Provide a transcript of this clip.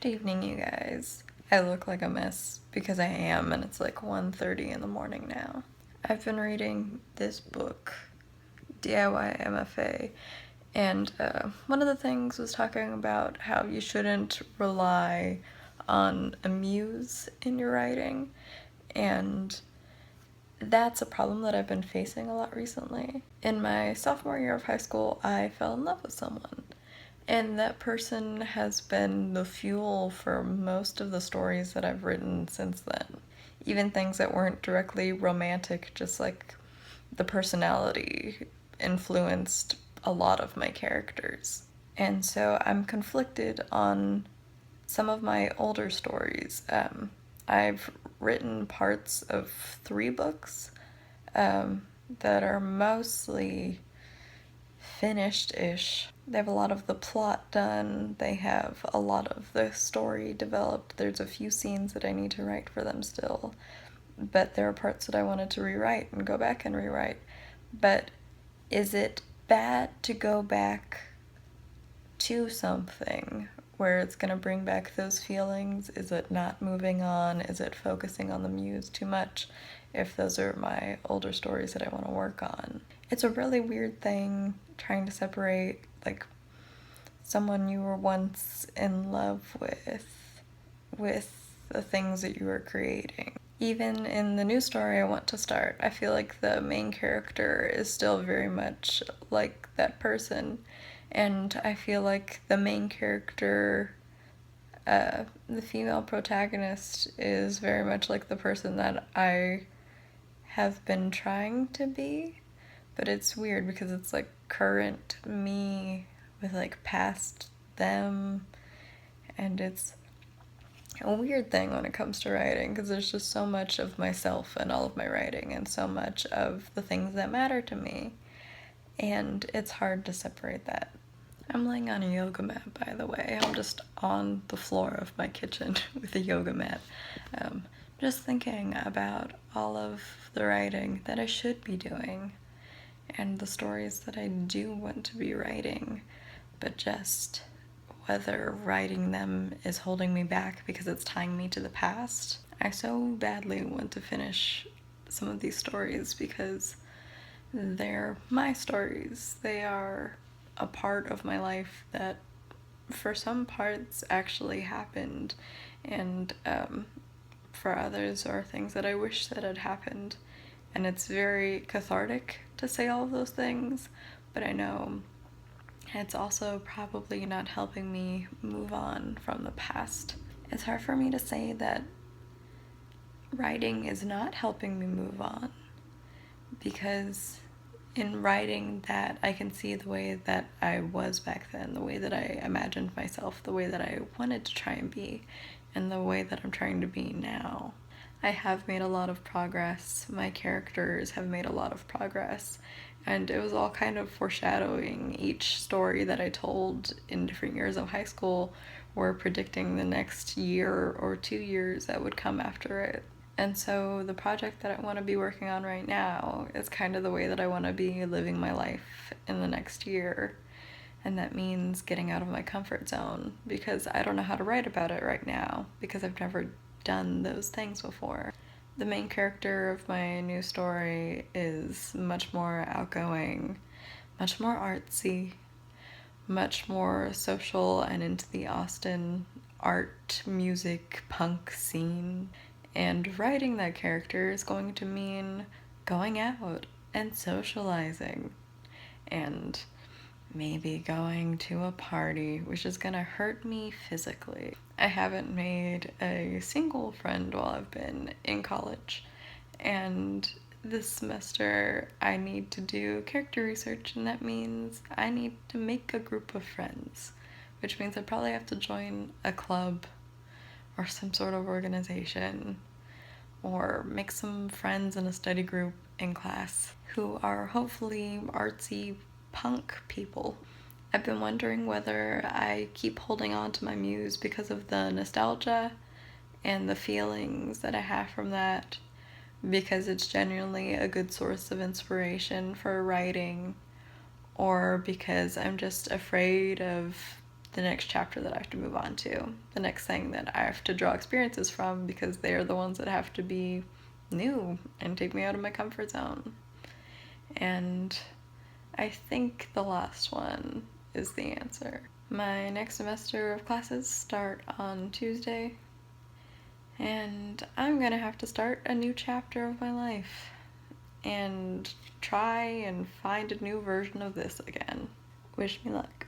evening, you guys. I look like a mess because I am, and it's like 1:30 in the morning now. I've been reading this book, DIY MFA, and one of the things was talking about how you shouldn't rely on a muse in your writing, and that's a problem that I've been facing a lot recently. In my sophomore year of high school, I fell in love with someone. And that person has been the fuel for most of the stories that I've written since then. Even things that weren't directly romantic, just like the personality influenced a lot of my characters. And so I'm conflicted on some of my older stories. I've written parts of 3 books that are mostly finished-ish. They have a lot of the plot done, they have a lot of the story developed. There's a few scenes that I need to write for them still, but there are parts that I wanted to rewrite and go back and rewrite. But is it bad to go back to something where it's going to bring back those feelings? Is it not moving on? Is it focusing on the muse too much if those are my older stories that I want to work on? It's a really weird thing trying to separate, like, someone you were once in love with the things that you were creating. Even in the new story I want to start, I feel like the main character is still very much like that person, and I feel like the main character, the female protagonist, is very much like the person that I have been trying to be. But it's weird because it's like current me with like past them, and it's a weird thing when it comes to writing because there's just so much of myself in all of my writing and so much of the things that matter to me, and it's hard to separate that. I'm laying on a yoga mat, by the way. I'm just on the floor of my kitchen with a yoga mat, just thinking about all of the writing that I should be doing and the stories that I do want to be writing, but just whether writing them is holding me back because it's tying me to the past. I so badly want to finish some of these stories because they're my stories. They are a part of my life that for some parts actually happened, and for others are things that I wish that had happened. And it's very cathartic to say all of those things, but I know it's also probably not helping me move on from the past. It's hard for me to say that writing is not helping me move on, because in writing that I can see the way that I was back then, the way that I imagined myself, the way that I wanted to try and be, and the way that I'm trying to be now. I have made a lot of progress. My characters have made a lot of progress, and it was all kind of foreshadowing each story that I told in different years of high school, or predicting the next year or 2 years that would come after it. And so the project that I want to be working on right now is kind of the way that I want to be living my life in the next year. And that means getting out of my comfort zone, because I don't know how to write about it right now because I've never done those things before. The main character of my new story is much more outgoing, much more artsy, much more social and into the Austin art, music, punk scene. And writing that character is going to mean going out and socializing and maybe going to a party, which is gonna hurt me physically. I haven't made a single friend while I've been in college, and this semester I need to do character research, and that means I need to make a group of friends, which means I probably have to join a club or some sort of organization, or make some friends in a study group in class who are hopefully artsy punk people. I've been wondering whether I keep holding on to my muse because of the nostalgia and the feelings that I have from that, because it's genuinely a good source of inspiration for writing, or because I'm just afraid of the next chapter that I have to move on to, the next thing that I have to draw experiences from, because they're the ones that have to be new and take me out of my comfort zone. And I think the last one is the answer. My next semester of classes start on Tuesday, and I'm gonna have to start a new chapter of my life and try and find a new version of this again. Wish me luck.